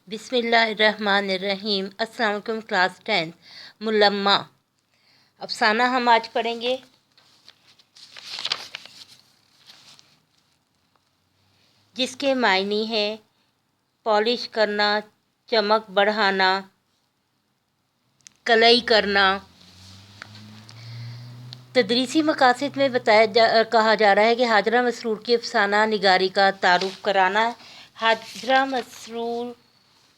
बिस्मिल्लाहिर्रहमानिर्रहीम। अस्सलाम वालेकुम क्लास 10 मुलम्मा अफसाना हम आज पढ़ेंगे। जिसके मायने हैं पॉलिश करना, चमक बढ़ाना, कलई करना। तदरीसी मकासद में कहा जा रहा है कि हाजरा मसरूर की अफसाना निगारी का तारुफ कराना। हाजरा मसरूर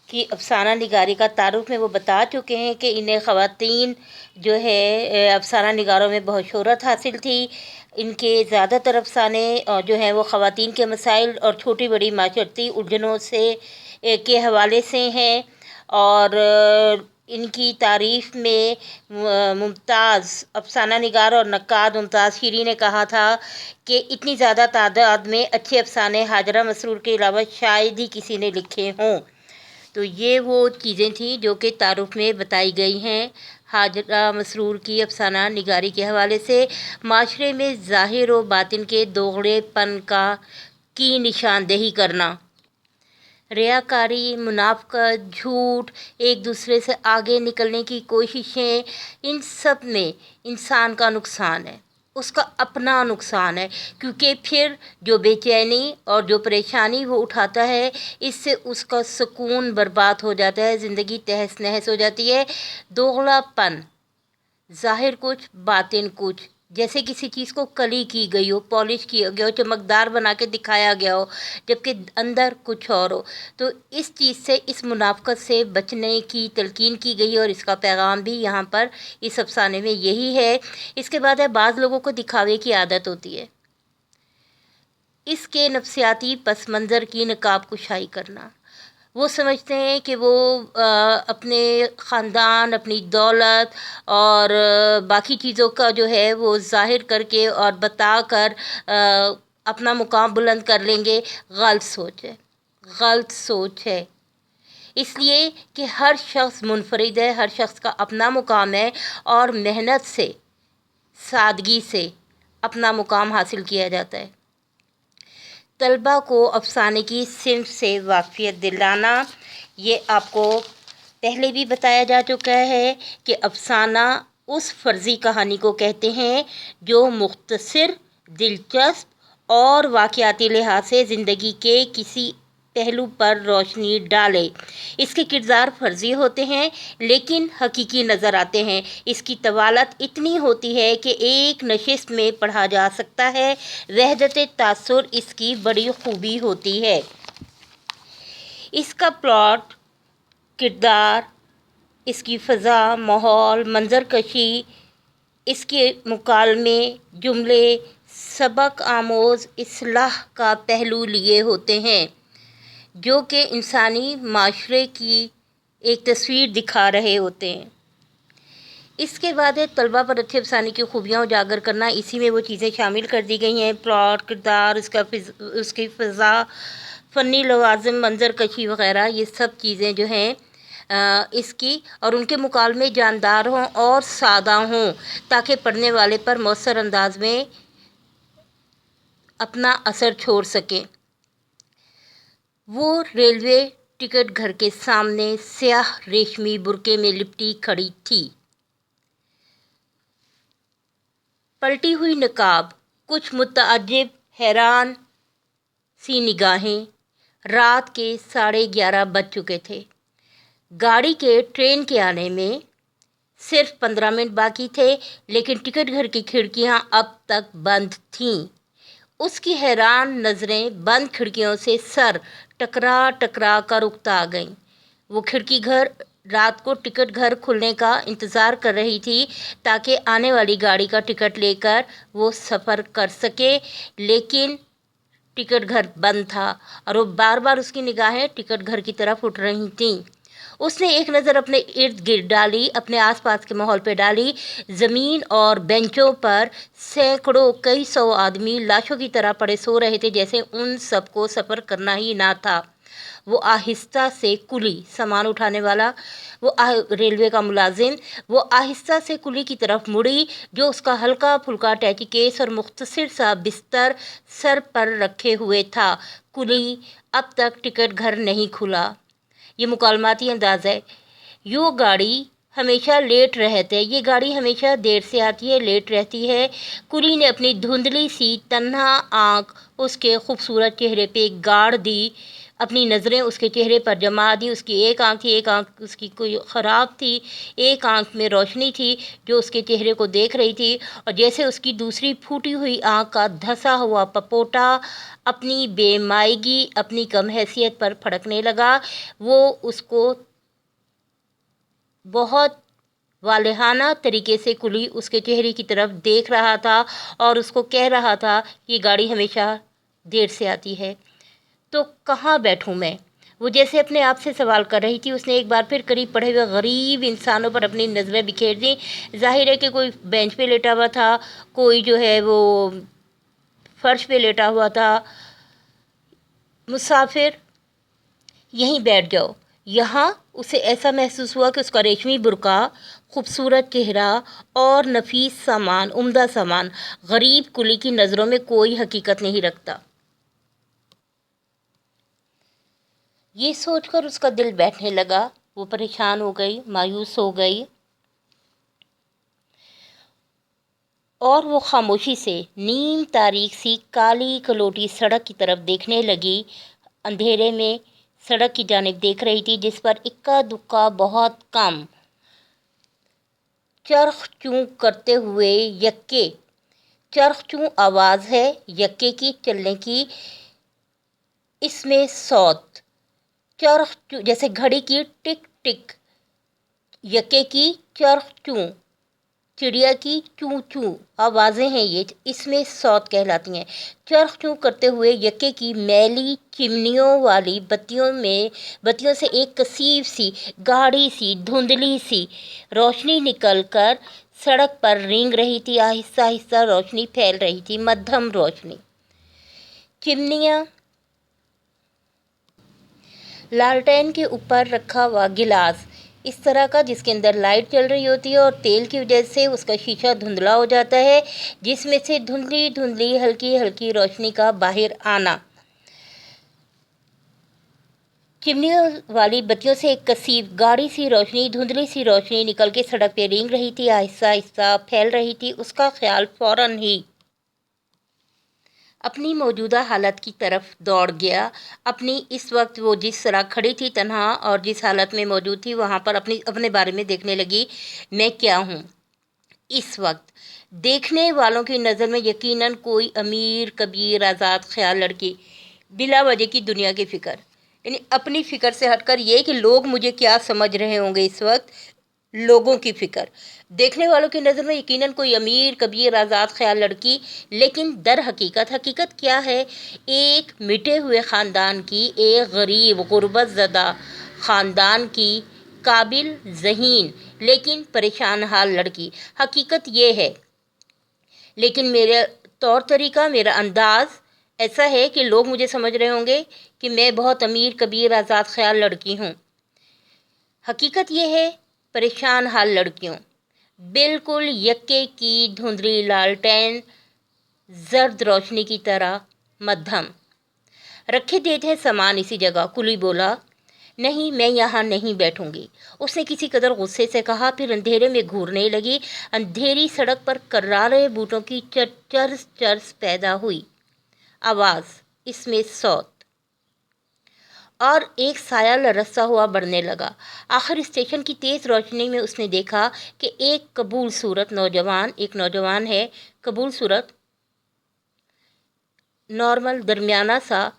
की अफसाना निगारी का तारुफ में वो बता चुके हैं कि इन्हें ख़वातीन जो है अफसाना निगारों में बहुत शोहरत हासिल थी। इनके ज़्यादातर अफसाने जो हैं वो ख़वातीन के मसाइल और छोटी बड़ी माशरती उलझनों से के हवाले से हैं। और इनकी तारीफ़ में मुमताज़ अफसाना निगार और नक्काद मुमताज़ शीरी ने कहा था कि इतनी ज़्यादा तादाद में अच्छे अफसाने हाजरा मसरूर के अलावा शायद ही किसी ने लिखे हों। तो ये वो चीज़ें थी जो कि तारुफ में बताई गई हैं हाजरा मसरूर की अफसाना निगारी के हवाले से। माशरे में ज़ाहिर व बातिन के दोगलेपन की निशानदेही करना, रियाकारी, मुनाफ़क़त, झूठ, एक दूसरे से आगे निकलने की कोशिशें, इन सब में इंसान का नुकसान है, उसका अपना नुकसान है। क्योंकि फिर जो बेचैनी और जो परेशानी वो उठाता है, इससे उसका सुकून बर्बाद हो जाता है, ज़िंदगी तहस नहस हो जाती है। दोगलापन, ज़ाहिर कुछ बातिन कुछ, जैसे किसी चीज़ को कली की गई हो, पॉलिश किया गया हो, चमकदार बना के दिखाया गया हो, जबकि अंदर कुछ और हो। तो इस चीज़ से, इस मुनाफ़क़त से बचने की तलकीन की गई और इसका पैगाम भी यहाँ पर इस अफसाने में यही है। इसके बाद है बाज़ लोगों को दिखावे की आदत होती है, इसके नफ्सियाती पस मंज़र की नकाब कुशाई करना। वो समझते हैं कि वो अपने ख़ानदान, अपनी दौलत और बाकी चीज़ों का जो है वो ज़ाहिर करके और बताकर अपना मुकाम बुलंद कर लेंगे। गलत सोच है, गलत सोच है। इसलिए कि हर शख्स मुनफरिद है, हर शख्स का अपना मुकाम है और मेहनत से, सादगी से अपना मुकाम हासिल किया जाता है। तलबा को अफसाने की सिंफ से वाक़फ़ियत दिलाना, ये आपको पहले भी बताया जा चुका है कि अफसाना उस फ़र्ज़ी कहानी को कहते हैं जो मुख्तसर, दिलचस्प और वाक़याती लिहाज से ज़िंदगी के किसी पहलू पर रोशनी डाले। इसके किरदार फ़र्ज़ी होते हैं लेकिन हकीकी नज़र आते हैं। इसकी तवालत इतनी होती है कि एक नशिस्त में पढ़ा जा सकता है। वहदत तासुर इसकी बड़ी खूबी होती है। इसका प्लॉट, किरदार, इसकी फ़ज़ा, माहौल, मंजरकशी, इसके मुकालमे, जुमले सबक आमोज़ इस्लाह का पहलू लिए होते हैं जो कि इंसानी माशरे की एक तस्वीर दिखा रहे होते हैं। इसके बाद है तलबा पर अच्छे अफसाने की खूबियाँ उजागर करना। इसी में वो चीज़ें शामिल कर दी गई हैं, प्लॉट, किरदार, उसकी फ़ज़ा, फ़नी लवाज़िम, मंजरकशी वग़ैरह। ये सब चीज़ें जो हैं इसकी और उनके मुकालमे जानदार हों और सादा हों ताकि पढ़ने वाले पर मौसर अंदाज में अपना असर छोड़ सकें। वो रेलवे टिकट घर के सामने स्याह रेशमी बुर्के में लिपटी खड़ी थी, पलटी हुई नकाब, कुछ मुतअज्जिब हैरान सी निगाहें। रात के 11:30 बज चुके थे। गाड़ी के ट्रेन के आने में सिर्फ 15 मिनट बाकी थे, लेकिन टिकट घर की खिड़कियां अब तक बंद थीं। उसकी हैरान नज़रें बंद खिड़कियों से सर टकरा टकरा कर उकता गईं। वो खिड़की घर रात को टिकट घर खुलने का इंतज़ार कर रही थी ताकि आने वाली गाड़ी का टिकट लेकर वो सफ़र कर सके, लेकिन टिकट घर बंद था और वो बार बार उसकी निगाहें टिकट घर की तरफ उठ रही थीं। उसने एक नज़र अपने इर्द गिर्द डाली, अपने आसपास के माहौल पे डाली। ज़मीन और बेंचों पर सैकड़ों, कई सौ आदमी लाशों की तरह पड़े सो रहे थे, जैसे उन सबको सफ़र करना ही ना था। वो आहिस्ता से कुली, सामान उठाने वाला, रेलवे का मुलाजिम, वो आहिस्ता से कुली की तरफ मुड़ी जो उसका हल्का फुल्का टैची केस और मुख्तसर सा बिस्तर सर पर रखे हुए था। कुली, अब तक टिकट घर नहीं खुला। ये मुकालमाती अंदाज़ है। यो गाड़ी हमेशा लेट रहते है, ये गाड़ी हमेशा देर से आती है, लेट रहती है। कुली ने अपनी धुंधली सी तन्हा आँख उसके खूबसूरत चेहरे पे गाड़ दी, अपनी नज़रें उसके चेहरे पर जमा दी। उसकी एक आँख थी, एक आँख उसकी कोई ख़राब थी, एक आँख में रोशनी थी जो उसके चेहरे को देख रही थी, और जैसे उसकी दूसरी फूटी हुई आँख का धंसा हुआ पपोटा अपनी बेमायगी, अपनी कम हैसियत पर फड़कने लगा। वो उसको बहुत वालेहाना तरीके से कुली उसके चेहरे की तरफ देख रहा था और उसको कह रहा था कि गाड़ी हमेशा देर से आती है। तो कहाँ बैठूं मैं? वो जैसे अपने आप से सवाल कर रही थी। उसने एक बार फिर करीब पड़े हुए गरीब इंसानों पर अपनी नज़रें बिखेर दी। जाहिर है कि कोई बेंच पे लेटा हुआ था, कोई जो है वो फर्श पे लेटा हुआ था। मुसाफिर यहीं बैठ जाओ। यहाँ उसे ऐसा महसूस हुआ कि उसका रेशमी बुर्का, खूबसूरत चेहरा और नफीस सामान, उम्दा सामान गरीब कुली की नज़रों में कोई हकीकत नहीं रखता। ये सोचकर उसका दिल बैठने लगा। वो परेशान हो गई, मायूस हो गई और वो खामोशी से नीम तारीख सी काली कलोटी सड़क की तरफ देखने लगी। अंधेरे में सड़क की जानिब देख रही थी जिस पर इक्का दुक्का बहुत कम चरख चूं करते हुए यक्के, चरख चूं आवाज़ है यक्के की चलने की, इसमें सौत, चरख चूं जैसे घड़ी की टिक टिक, यक्के की चरख चूं, चिड़िया की चूं चूं आवाज़ें हैं ये, इसमें सौत कहलाती हैं। चरख चूं करते हुए यक्के की मैली चिमनियों वाली बत्तियों से एक कसीब सी, गाढ़ी सी, धुंधली सी रोशनी निकलकर सड़क पर रेंग रही थी। आहिस्ता आहिस्ता रोशनी फैल रही थी, मध्यम रोशनी। चिमनियाँ, लालटेन के ऊपर रखा हुआ गिलास इस तरह का जिसके अंदर लाइट चल रही होती है और तेल की वजह से उसका शीशा धुंधला हो जाता है, जिसमें से धुंधली धुंधली हल्की हल्की रोशनी का बाहर आना। चिमनियों वाली बत्तियों से एक कसीब गाढ़ी सी रोशनी, धुंधली सी रोशनी निकल के सड़क पे रेंग रही थी, आहिस्ता आहिस्ता फैल रही थी। उसका ख्याल फौरन ही अपनी मौजूदा हालत की तरफ दौड़ गया। अपनी इस वक्त वो जिस तरह खड़ी थी तन्हा और जिस हालत में मौजूद थी वहाँ पर अपने बारे में देखने लगी। मैं क्या हूँ इस वक्त? देखने वालों की नज़र में यकीनन कोई अमीर कबीर आज़ाद ख्याल लड़की, बिला वजह की दुनिया की फ़िक्र, यानी अपनी फ़िक्र से हटकर ये कि लोग मुझे क्या समझ रहे होंगे इस वक्त, लोगों की फ़िक्र। देखने वालों की नज़र में यकीनन कोई अमीर कबीर आज़ाद ख्याल लड़की, लेकिन दर हकीकत क्या है? एक मिटे हुए ख़ानदान की, एक गरीब गुर्बत ज़दा ख़ानदान की काबिल ज़हीन लेकिन परेशान हाल लड़की। हकीकत ये है, लेकिन मेरा तौर तरीका, मेरा अंदाज़ ऐसा है कि लोग मुझे समझ रहे होंगे कि मैं बहुत अमीर कबीर आज़ाद ख्याल लड़की हूँ। हकीकत ये है, परेशान हाल लड़कियों, बिल्कुल यक्के की धुंधली लालटेन जर्द रोशनी की तरह मध्यम रखे देते हैं सामान इसी जगह। कुली बोला, नहीं, मैं यहाँ नहीं बैठूंगी। उसने किसी कदर गुस्से से कहा, फिर अंधेरे में घूरने लगी। अंधेरी सड़क पर कर्रारे बूटों की चर्च चर्च पैदा हुई आवाज़, इसमें सौत, और एक साया लरसता हुआ बढ़ने लगा। आखिर स्टेशन की तेज़ रोशनी में उसने देखा कि एक कबूल सूरत नौजवान, एक नौजवान है, कबूल सूरत, नॉर्मल दरमियाना सा,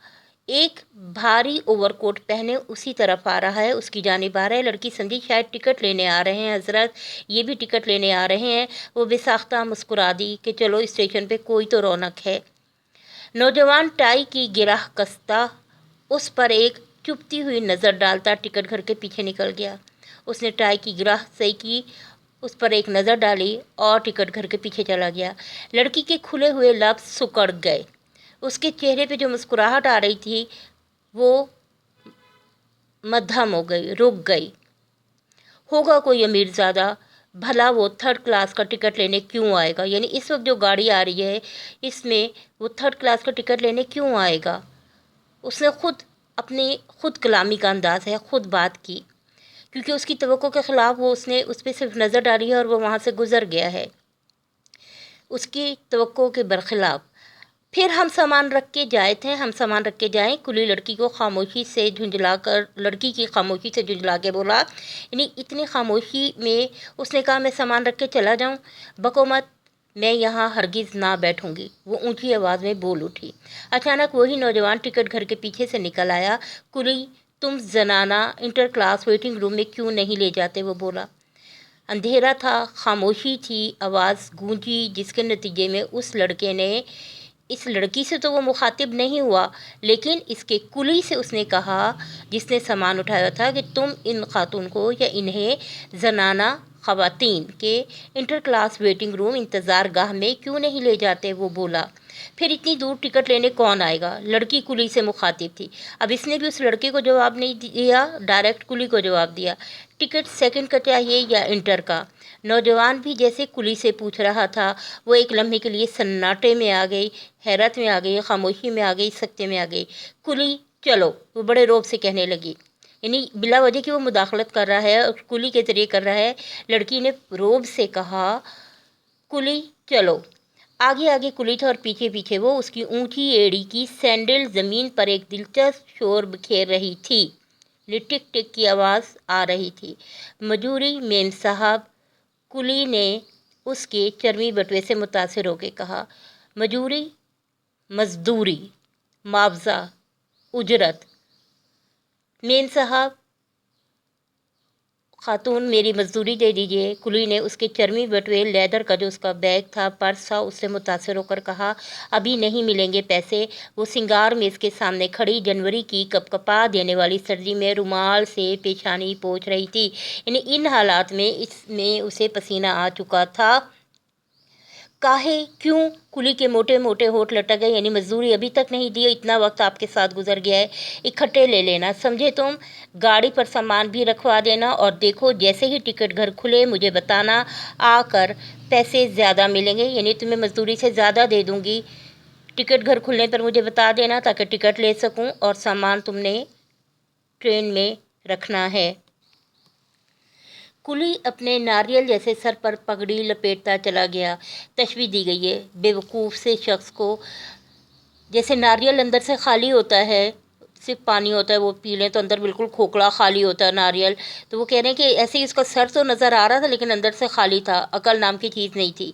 एक भारी ओवरकोट पहने उसी तरफ आ रहा है, उसकी जानिब आ रहा है। लड़की समझी शायद टिकट लेने आ रहे हैं हजरत, ये भी टिकट लेने आ रहे हैं। वो बेसाख्ता मुस्कुरा दी कि चलो स्टेशन पे कोई तो रौनक है। नौजवान टाई की गिरह कसता, उस पर एक चुभती हुई नज़र डालता टिकट घर के पीछे निकल गया। उसने टाई की गिरह सही की, उस पर एक नज़र डाली और टिकट घर के पीछे चला गया। लड़की के खुले हुए लफ्ज़ सुकड़ गए। उसके चेहरे पे जो मुस्कुराहट आ रही थी वो मद्धम हो गई, रुक गई। होगा कोई अमीरज़ादा, भला वो थर्ड क्लास का टिकट लेने क्यों आएगा? यानी इस वक्त जो गाड़ी आ रही है इसमें वो थर्ड क्लास का टिकट लेने क्यों आएगा? उसने खुद اپنی خود کلامی کا انداز ہے، خود بات کی، کیونکہ اس کی توقع کے خلاف وہ اس پہ صرف نظر ڈالی ہے اور وہ وہاں سے گزر گیا ہے اس کی توقع کے برخلاف۔ پھر ہم سامان رکھ کے جائیں، کلی لڑکی کو خاموشی سے جھنجھلا کر، لڑکی کی خاموشی سے جھنجھلا کے بولا، یعنی اتنی خاموشی میں اس نے کہا میں سامان رکھ کے چلا جاؤں، بکو مت، میں یہاں ہرگز نہ بیٹھوں گی، وہ اونچی آواز میں بول اٹھی۔ اچانک وہی نوجوان ٹکٹ گھر کے پیچھے سے نکل آیا۔ کلی، تم زنانہ انٹر کلاس ویٹنگ روم میں کیوں نہیں لے جاتے، وہ بولا۔ اندھیرا تھا، خاموشی تھی، آواز گونجی جس کے نتیجے میں اس لڑکی سے تو وہ مخاطب نہیں ہوا، لیکن اس کے کلی سے اس نے کہا جس نے سامان اٹھایا تھا کہ تم ان خاتون کو یا انہیں زنانہ خواتین کے انٹر کلاس ویٹنگ روم انتظار گاہ میں کیوں نہیں لے جاتے، وہ بولا۔ پھر اتنی دور ٹکٹ لینے کون آئے گا، لڑکی کلی سے مخاطب تھی۔ اب اس نے بھی اس لڑکے کو جواب نہیں دیا، ڈائریکٹ کلی کو جواب دیا، ٹکٹ سیکنڈ کا چاہیے یا انٹر کا؟ نوجوان بھی جیسے کلی سے پوچھ رہا تھا، وہ ایک لمحے کے لیے سناٹے میں آ گئی، حیرت میں آ گئی، خاموشی میں آ گئی، سکتے میں آ گئی۔ کلی، چلو، وہ بڑے روب سے کہنے لگی، یعنی بلا وجہ کی وہ مداخلت کر رہا ہے اور کلی کے ذریعے کر رہا ہے۔ لڑکی نے روب سے کہا، کلی چلو۔ آگے آگے کلی تھا اور پیچھے پیچھے وہ، اس کی اونچی ایڑی کی سینڈل زمین پر ایک دلچسپ شور بکھیر رہی تھی، ٹک ٹک کی آواز آ رہی تھی۔ مجوری میم صاحب، کلی نے اس کے چرمی بٹوے سے متاثر ہو کے کہا، مجوری، مزدوری، معاوضہ، اجرت۔ میم صاحب، خاتون میری مزدوری دے دیجیے۔ کلی نے اس کے چرمی بٹوے، لیدر کا جو اس کا بیگ تھا، پرس تھا، اس سے متاثر ہو کر کہا، ابھی نہیں ملیں گے پیسے۔ وہ سنگار میز کے سامنے کھڑی جنوری کی کپکپا دینے والی سردی میں رومال سے پیشانی پوچھ رہی تھی، یعنی ان حالات میں اس میں اسے پسینہ آ چکا تھا۔ کاہے، کیوں؟ کلی کے موٹے موٹے ہونٹ لٹک گئے، یعنی مزدوری ابھی تک نہیں دی، اتنا وقت آپ کے ساتھ گزر گیا ہے، اکٹھے لے لینا، سمجھے تم؟ گاڑی پر سامان بھی رکھوا دینا، اور دیکھو جیسے ہی ٹکٹ گھر کھلے مجھے بتانا، آ کر پیسے زیادہ ملیں گے، یعنی تمہیں مزدوری سے زیادہ دے دوں گی، ٹکٹ گھر کھلنے پر مجھے بتا دینا تاکہ ٹکٹ لے سکوں، اور سامان تم نے ٹرین میں رکھنا ہے۔ کلی اپنے ناریل جیسے سر پر پگڑی لپیٹتا چلا گیا۔ تشبیہ دی گئی ہے بے وقوف سے شخص کو، جیسے ناریل اندر سے خالی ہوتا ہے، صرف پانی ہوتا ہے، وہ پی لیں تو اندر بالکل کھوکھلا خالی ہوتا ہے ناریل، تو وہ کہہ رہے ہیں کہ ایسے ہی اس کا سر تو نظر آ رہا تھا لیکن اندر سے خالی تھا، عقل نام کی چیز نہیں تھی۔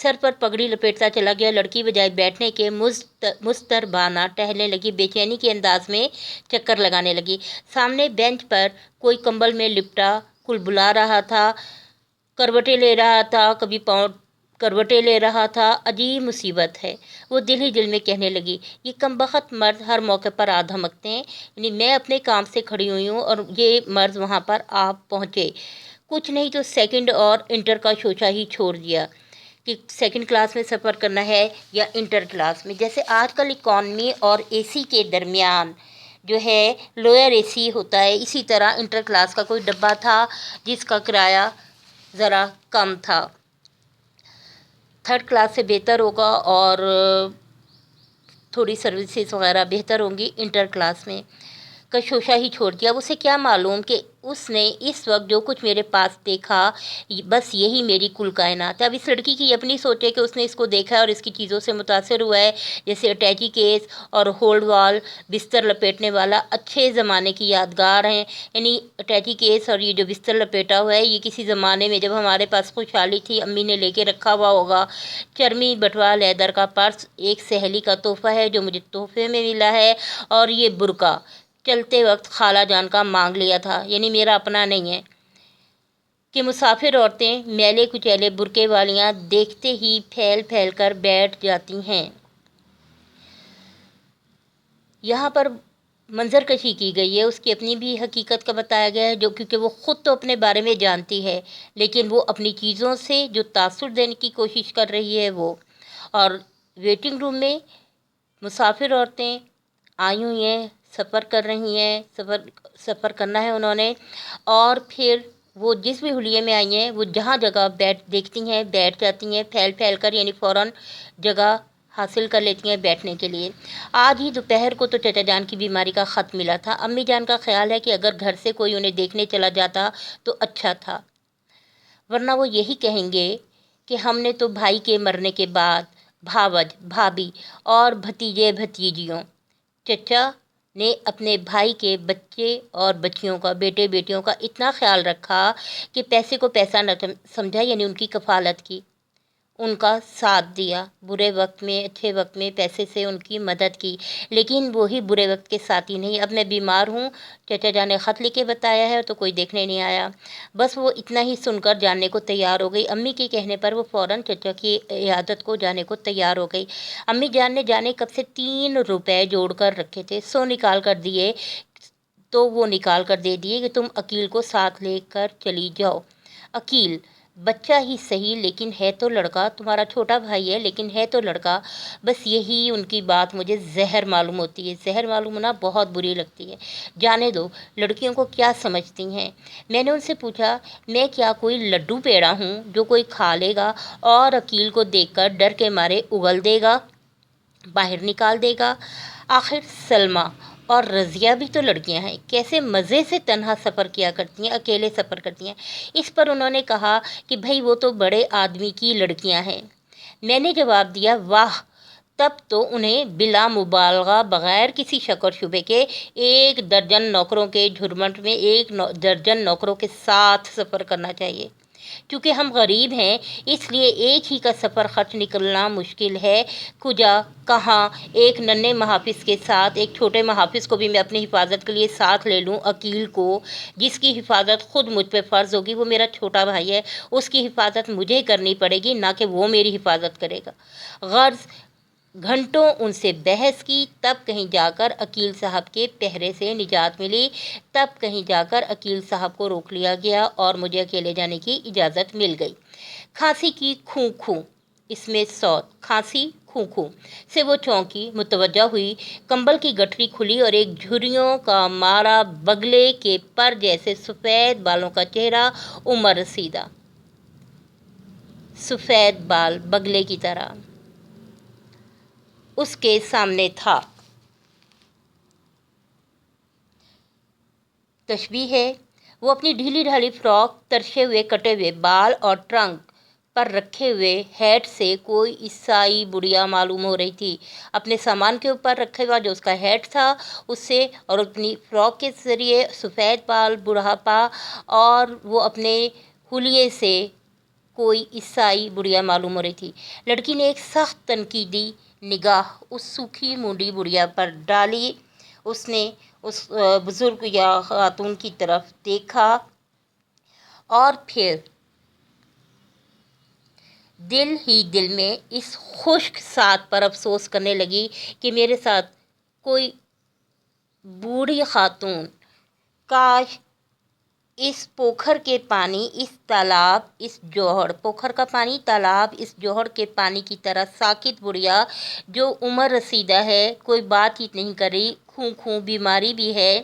سر پر پگڑی لپیٹتا چلا گیا۔ لڑکی بجائے بیٹھنے کے مستربانہ ٹہلنے لگی، بے چینی کے انداز میں چکر لگانے لگی۔ سامنے بینچ پر کوئی کمبل میں لپٹا کلبلا رہا تھا، کروٹیں لے رہا تھا، کبھی پاؤں کروٹیں لے رہا تھا۔ عجیب مصیبت ہے، وہ دل ہی دل میں کہنے لگی، یہ کمبخت مرد ہر موقع پر آ دھمکتے ہیں، یعنی میں اپنے کام سے کھڑی ہوئی ہوں اور یہ مرد وہاں پر آ پہنچے، کچھ نہیں تو سیکنڈ اور انٹر کا شوشہ ہی چھوڑ دیا کہ سیکنڈ کلاس میں سفر کرنا ہے یا انٹر کلاس میں۔ جیسے آج کل اکانومی اور اے سی کے درمیان جو ہے لوئر اے سی ہوتا ہے، اسی طرح انٹر کلاس کا کوئی ڈبہ تھا جس کا کرایہ ذرا کم تھا۔ تھرڈ کلاس سے بہتر ہوگا اور تھوڑی سروسز وغیرہ بہتر ہوں گی، انٹر کلاس میں کا شوشہ ہی چھوڑ دیا۔ اب اسے کیا معلوم کہ اس نے اس وقت جو کچھ میرے پاس دیکھا بس یہی میری کل کائنات ہے۔ اب اس لڑکی کی اپنی سوچ ہے کہ اس نے اس کو دیکھا ہے اور اس کی چیزوں سے متاثر ہوا ہے، جیسے اٹیچی کیس اور ہولڈ وال، بستر لپیٹنے والا، اچھے زمانے کی یادگار ہیں، یعنی اٹیچی کیس اور یہ جو بستر لپیٹا ہوا ہے یہ کسی زمانے میں جب ہمارے پاس خوشحالی تھی امی نے لے کے رکھا ہوا ہوگا۔ چرمی بٹوا لیدر کا پرس ایک سہیلی کا تحفہ ہے جو مجھے تحفے میں ملا ہے، اور یہ برقع چلتے وقت خالہ جان کا مانگ لیا تھا، یعنی میرا اپنا نہیں ہے، کہ مسافر عورتیں میلے کچیلے برقعے والیاں دیکھتے ہی پھیل پھیل کر بیٹھ جاتی ہیں۔ یہاں پر منظر کشی کی گئی ہے، اس کی اپنی بھی حقیقت کا بتایا گیا ہے، جو کیونکہ وہ خود تو اپنے بارے میں جانتی ہے لیکن وہ اپنی چیزوں سے جو تاثر دینے کی کوشش کر رہی ہے وہ، اور ویٹنگ روم میں مسافر عورتیں آئی ہوئی ہیں، سفر کر رہی ہیں، سفر کرنا ہے انہوں نے، اور پھر وہ جس بھی حلیے میں آئی ہیں وہ جہاں جگہ دیکھتی ہیں بیٹھ جاتی ہیں پھیل پھیل کر، یعنی فوراً جگہ حاصل کر لیتی ہیں بیٹھنے کے لیے۔ آج ہی دوپہر کو تو چچا جان کی بیماری کا خط ملا تھا۔ امی جان کا خیال ہے کہ اگر گھر سے کوئی انہیں دیکھنے چلا جاتا تو اچھا تھا، ورنہ وہ یہی کہیں گے کہ ہم نے تو بھائی کے مرنے کے بعد بھاوج، بھابھی اور بھتیجے بھتیجیوں، چچا نے اپنے بھائی کے بچے اور بچیوں کا، بیٹے بیٹیوں کا اتنا خیال رکھا کہ پیسے کو پیسہ نہ سمجھا، یعنی ان کی کفالت کی، ان کا ساتھ دیا، برے وقت میں اچھے وقت میں پیسے سے ان کی مدد کی، لیکن وہی برے وقت کے ساتھی نہیں۔ اب میں بیمار ہوں، چچا جان نے خط لکھ کے بتایا ہے تو کوئی دیکھنے نہیں آیا۔ بس وہ اتنا ہی سن کر جاننے کو تیار ہو گئی۔ امی کے کہنے پر وہ فوراً چچا کی عیادت کو جانے کو تیار ہو گئی۔ امی جان نے جانے کب سے 3 روپے جوڑ کر رکھے تھے، 100 نکال کر دیے تو وہ نکال کر دے دیے کہ تم عقیل کو ساتھ لے کر چلی جاؤ۔ عقیل بچہ ہی صحیح لیکن ہے تو لڑکا، تمہارا چھوٹا بھائی ہے لیکن ہے تو لڑکا۔ بس یہی ان کی بات مجھے زہر معلوم ہوتی ہے، زہر معلوم ہونا بہت بری لگتی ہے۔ جانے دو، لڑکیوں کو کیا سمجھتی ہیں؟ میں نے ان سے پوچھا، میں کیا کوئی لڈو پیڑا ہوں جو کوئی کھا لے گا اور عقیل کو دیکھ کر ڈر کے مارے اگل دے گا، باہر نکال دے گا؟ آخر سلمیٰ اور رضیہ بھی تو لڑکیاں ہیں، کیسے مزے سے تنہا سفر کیا کرتی ہیں، اکیلے سفر کرتی ہیں۔ اس پر انہوں نے کہا کہ بھائی وہ تو بڑے آدمی کی لڑکیاں ہیں۔ میں نے جواب دیا، واہ، تب تو انہیں بلا مبالغہ بغیر کسی شک و شبے کے 1 درجن نوکروں کے جھرمٹ میں 1 درجن نوکروں کے ساتھ سفر کرنا چاہیے۔ چونکہ ہم غریب ہیں اس لیے ایک ہی کا سفر خرچ نکلنا مشکل ہے۔ کجا، کہاں ایک ننھے محافظ کے ساتھ، ایک چھوٹے محافظ کو بھی میں اپنی حفاظت کے لیے ساتھ لے لوں، عقیل کو جس کی حفاظت خود مجھ پہ فرض ہوگی، وہ میرا چھوٹا بھائی ہے، اس کی حفاظت مجھے کرنی پڑے گی، نہ کہ وہ میری حفاظت کرے گا۔ غرض گھنٹوں ان سے بحث کی، تب کہیں جا کر عقیل صاحب کے پہرے سے نجات ملی، تب کہیں جا کر عقیل صاحب کو روک لیا گیا اور مجھے اکیلے جانے کی اجازت مل گئی۔ کھانسی کی کھوں کھوں، اس میں صوت، کھانسی کھوں کھوں سے وہ چونکی، متوجہ ہوئی، کمبل کی گٹھری کھلی اور ایک جھریوں کا مارا بگلے کے پر جیسے سفید بالوں کا چہرہ، عمر رسیدہ، سفید بال بگلے کی طرح اس کے سامنے تھا۔ تشبیہ ہے، وہ اپنی ڈھیلی ڈھالی فراک، ترشے ہوئے کٹے ہوئے بال اور ٹرنک پر رکھے ہوئے ہیٹ سے کوئی عیسائی بڑھیا معلوم ہو رہی تھی۔ اپنے سامان کے اوپر رکھے ہوا جو اس کا ہیٹ تھا، اس سے اور اپنی فراک کے ذریعے سفید بال، بڑھاپا اور وہ اپنے حلیے سے کوئی عیسائی بڑھیا معلوم ہو رہی تھی۔ لڑکی نے ایک سخت تنقیدی نگاہ اس سوکھی مونڈی بڑھیا پر ڈالی۔ اس نے اس بزرگ یا خاتون کی طرف دیکھا اور پھر دل ہی دل میں اس خشک سات پر افسوس کرنے لگی کہ میرے ساتھ کوئی بوڑھی خاتون، کاش اس پوکھر کے پانی، اس تالاب، اس جوہر، پوکھر کا پانی، تالاب، اس جوہر کے پانی کی طرح ساکت بڑھیا جو عمر رسیدہ ہے، کوئی بات ہی نہیں کر رہی، کھوں کھوں بیماری بھی ہے،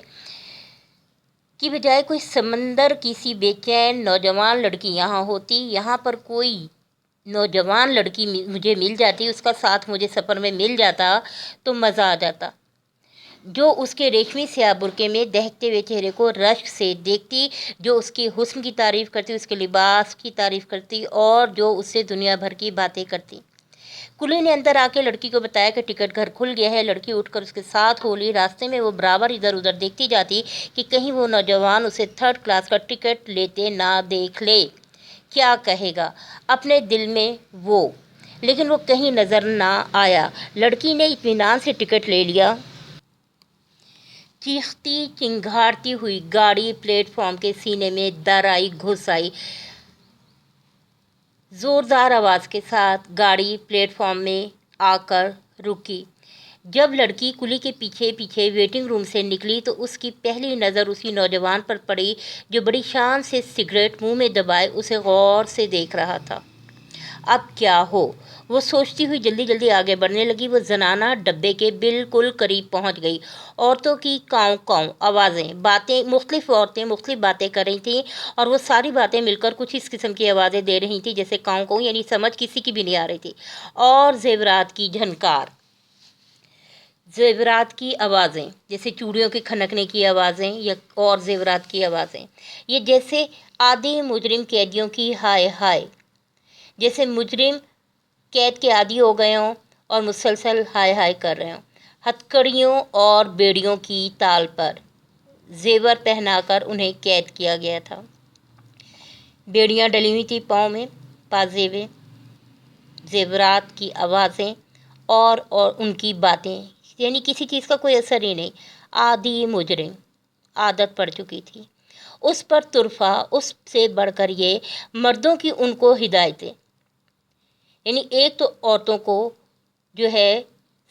کی بجائے کوئی سمندر کی سی بے چین نوجوان لڑکی یہاں ہوتی، یہاں پر کوئی نوجوان لڑکی مجھے مل جاتی، اس کا ساتھ مجھے سفر میں مل جاتا تو مزہ آ جاتا، جو اس کے ریشمی سیاہ برقعے میں دہکتے ہوئے چہرے کو رشک سے دیکھتی، جو اس کی حسن کی تعریف کرتی، اس کے لباس کی تعریف کرتی اور جو اس سے دنیا بھر کی باتیں کرتی۔ کلی نے اندر آ کے لڑکی کو بتایا کہ ٹکٹ گھر کھل گیا ہے۔ لڑکی اٹھ کر اس کے ساتھ ہو لی۔ راستے میں وہ برابر ادھر ادھر دیکھتی جاتی کہ کہیں وہ نوجوان اسے 3rd کلاس کا ٹکٹ لیتے نہ دیکھ لے۔ کیا کہے گا اپنے دل میں وہ، لیکن وہ کہیں نظر نہ آیا۔ لڑکی نے اطمینان سے ٹکٹ لے لیا۔ چیختی چنگھاڑتی ہوئی گاڑی پلیٹ فارم کے سینے میں در آئی، گھس آئی۔ زوردار آواز کے ساتھ گاڑی پلیٹ فارم میں آ کر رکی۔ جب لڑکی کلی کے پیچھے پیچھے ویٹنگ روم سے نکلی تو اس کی پہلی نظر اسی نوجوان پر پڑی جو بڑی شان سے سگریٹ منہ میں دبائے اسے غور سے دیکھ رہا تھا۔ اب کیا ہو، وہ सोचती हुई जल्दी जल्दी आगे बढ़ने लगी। वो जनाना डब्बे के बिल्कुल करीब पहुंच गई। औरतों की काँव काँव आवाज़ें, बातें, मुख्तलिफ औरतें मुख्तलिफ बातें कर रही थीं और वो सारी बातें मिलकर कुछ इस किस्म की आवाज़ें दे रही थी जैसे काँव काँव, यानी समझ किसी की भी नहीं आ रही थी। और ज़ेवरात की झनकार, ज़ेवरात की आवाज़ें जैसे चूड़ियों के खनकने की आवाज़ें या और ज़ेवरात की आवाज़ें, ये जैसे आदि मुजरिम कैदियों की हाय हाय, जैसे मुजरिम कैद के आदी हो गए हों और मुसलसल हाय हाय कर रहे हों। हथकड़ियों और बेड़ियों की ताल पर जेवर पहनाकर उन्हें कैद किया गया था। बेड़ियां डली हुई थी पाँव में, पाजेबे, जेवरात की आवाज़ें और उनकी बातें, यानी किसी चीज़ का कोई असर ही नहीं। आदि मुजरिम, आदत पड़ चुकी थी। उस पर तुरफा, उससे बढ़कर ये मर्दों की उनको हिदायतें, यानी एक तो औरतों को जो है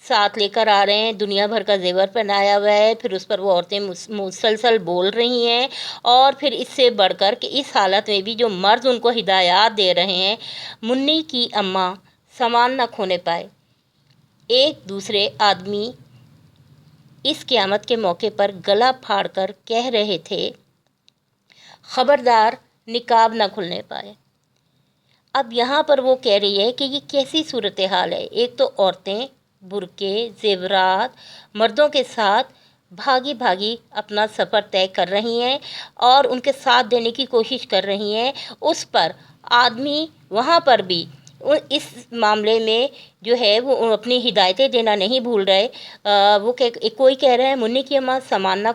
साथ लेकर आ रहे हैं, दुनिया भर का जेवर पहनाया हुआ है, फिर उस पर वो औरतें मुसलसल बोल रही हैं, और फिर इससे बढ़कर कि इस हालत में भी जो मर्द उनको हिदायत दे रहे हैं, मुन्नी की अम्मा सामान न खोने पाए। एक दूसरे आदमी इस क़यामत के मौके पर गला फाड़कर कह रहे थे, खबरदार निकाब न खुलने पाए। अब यहाँ पर वो कह रही है कि ये कैसी सूरत हाल है। एक तो औरतें बुरके, जेवरात, मर्दों के साथ भागी भागी अपना सफ़र तय कर रही हैं और उनके साथ देने की कोशिश कर रही हैं। उस पर आदमी वहाँ पर भी इस मामले में जो है वो अपनी हिदायतें देना नहीं भूल रहे। कोई कह रहा है मुन्नी की अम्मा सामान ना